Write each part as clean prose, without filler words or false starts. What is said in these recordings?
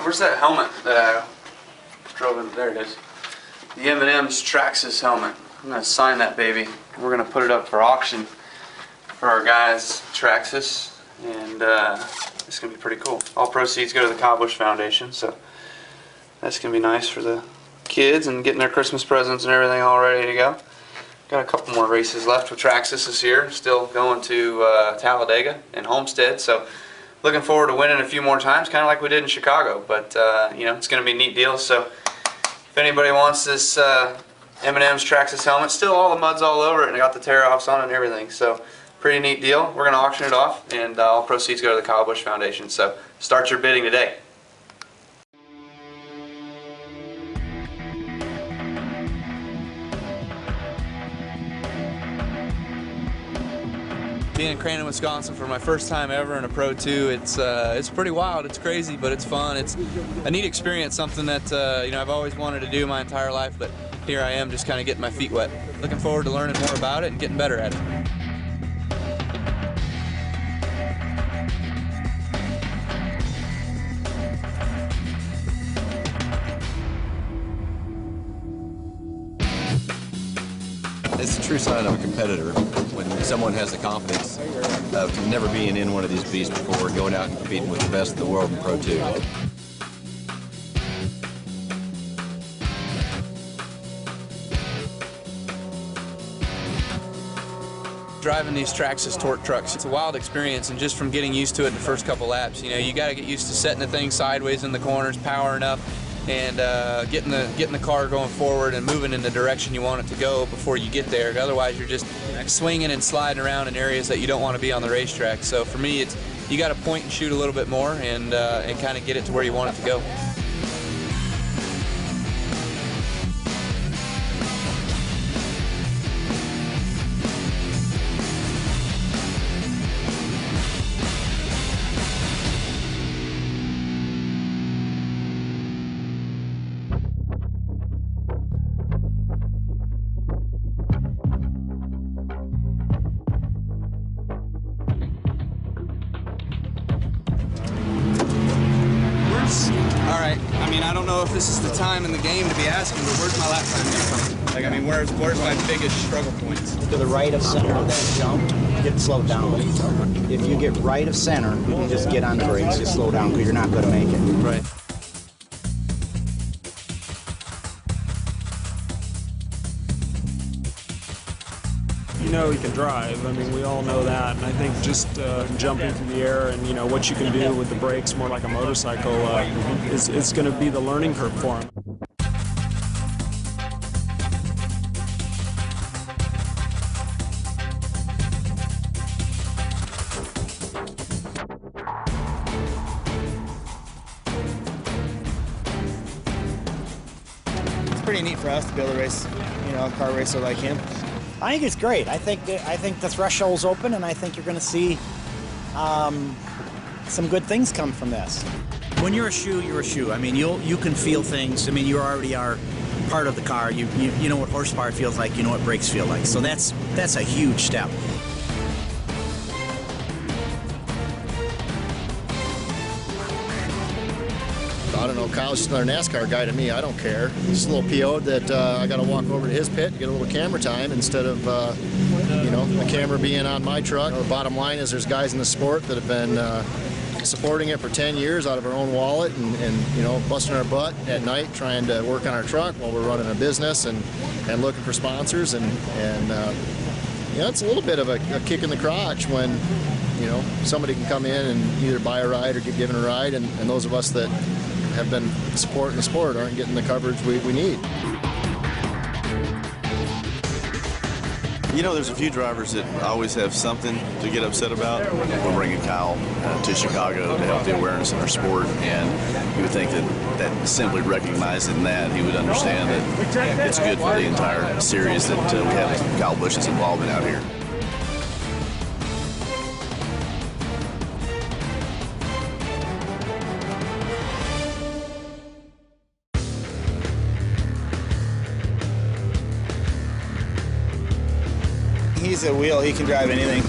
Where's that helmet that I drove in? There it is. The M&M's Traxxas helmet. I'm going to sign that baby. We're going to put it up for auction for our guys, Traxxas, and it's going to be pretty cool. All proceeds go to the Busch Foundation, so that's going to be nice for the kids and getting their Christmas presents and everything all ready to go. Got a couple more races left with Traxxas this year. Still going to Talladega and Homestead, so looking forward to winning a few more times, kind of like we did in Chicago. But you know, it's going to be a neat deal. So if anybody wants this M&M's Traxxas helmet, still all the mud's all over it, and I got the tear-offs on it and everything. So pretty neat deal. We're going to auction it off, and all proceeds go to the Busch Foundation. So start your bidding today. Being in Crandon, Wisconsin for my first time ever in a Pro 2, it's pretty wild. It's crazy, but it's fun. It's a neat experience, something that you know, I've always wanted to do my entire life, but here I am just kind of getting my feet wet. Looking forward to learning more about it and getting better at it. It's a true sign of a competitor when someone has the confidence of never being in one of these beasts before, going out and competing with the best in the world in Pro 2. Driving these Traxxas torque trucks, it's a wild experience, and just from getting used to it the first couple laps, you know, you got to get used to setting the thing sideways in the corners, powering up, and getting the car going forward and moving in the direction you want it to go before you get there. Otherwise, you're just swinging and sliding around in areas that you don't want to be on the racetrack. So for me, it's you got to point and shoot a little bit more and kind of get it to where you want it to go. All right, I mean, I don't know if this is the time in the game to be asking, but where's my lap time going? Like, I mean, where's my biggest struggle points? To the right of center of that jump, get slowed down. If you get right of center, you can just get on the brakes, just slow down because you're not going to make it. Right. You know he can drive. I mean, we all know that. And I think just jumping through the air and, you know, what you can do with the brakes, more like a motorcycle, is going to be the learning curve for him. It's pretty neat for us to be able to race, you know, a car racer like him. I think it's great. I think the threshold's open, and I think you're going to see some good things come from this. When you're a shoe, you're a shoe. I mean, you can feel things. I mean, you already are part of the car. You know what horsepower feels like. You know what brakes feel like. So that's a huge step. I don't know, Kyle's just another NASCAR guy to me. I don't care. Just a little PO that I got to walk over to his pit and get a little camera time instead of, you know, the camera being on my truck. The bottom line is there's guys in the sport that have been supporting it for 10 years out of our own wallet and you know, busting our butt at night trying to work on our truck while we're running a business and looking for sponsors. And you know, it's a little bit of a kick in the crotch when, you know, somebody can come in and either buy a ride or get given a ride, and those of us that have been supporting the sport aren't getting the coverage we need. You know, there's a few drivers that always have something to get upset about. We're bringing Kyle to Chicago to help the awareness in our sport, and you would think that simply recognizing that, he would understand that it's good for the entire series that we have Kyle Busch's involvement out here. He's a wheel, he can drive anything.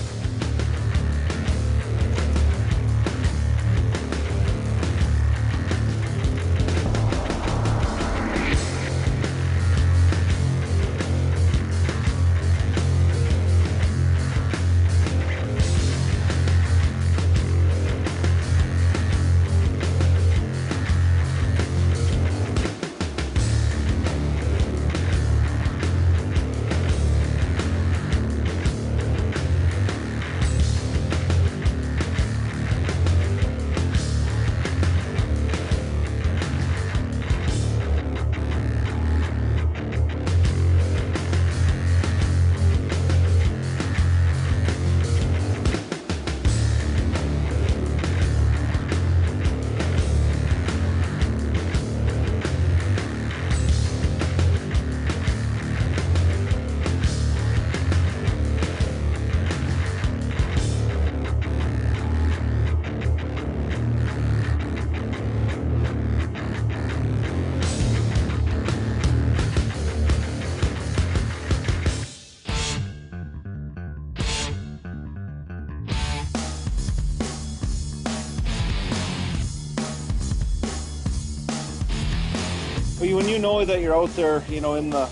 when you know that you're out there, you know, in the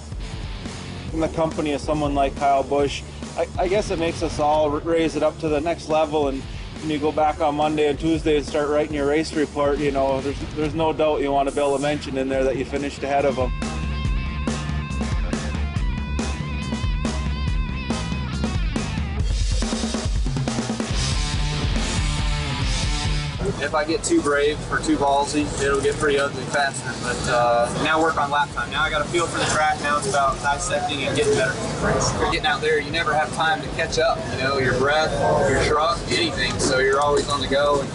company of someone like Kyle Busch, I guess it makes us all raise it up to the next level. And when you go back on Monday and Tuesday and start writing your race report, you know, there's no doubt you want to be able to mention in there that you finished ahead of them. If I get too brave or too ballsy, it'll get pretty ugly faster. But now work on lap time. Now I got a feel for the track. Now it's about dissecting and getting better. You're getting out there, you never have time to catch up. You know, your breath, your truck, anything. So you're always on the go and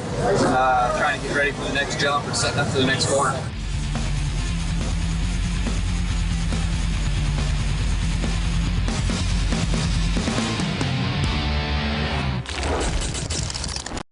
trying to get ready for the next jump or setting up for the next corner.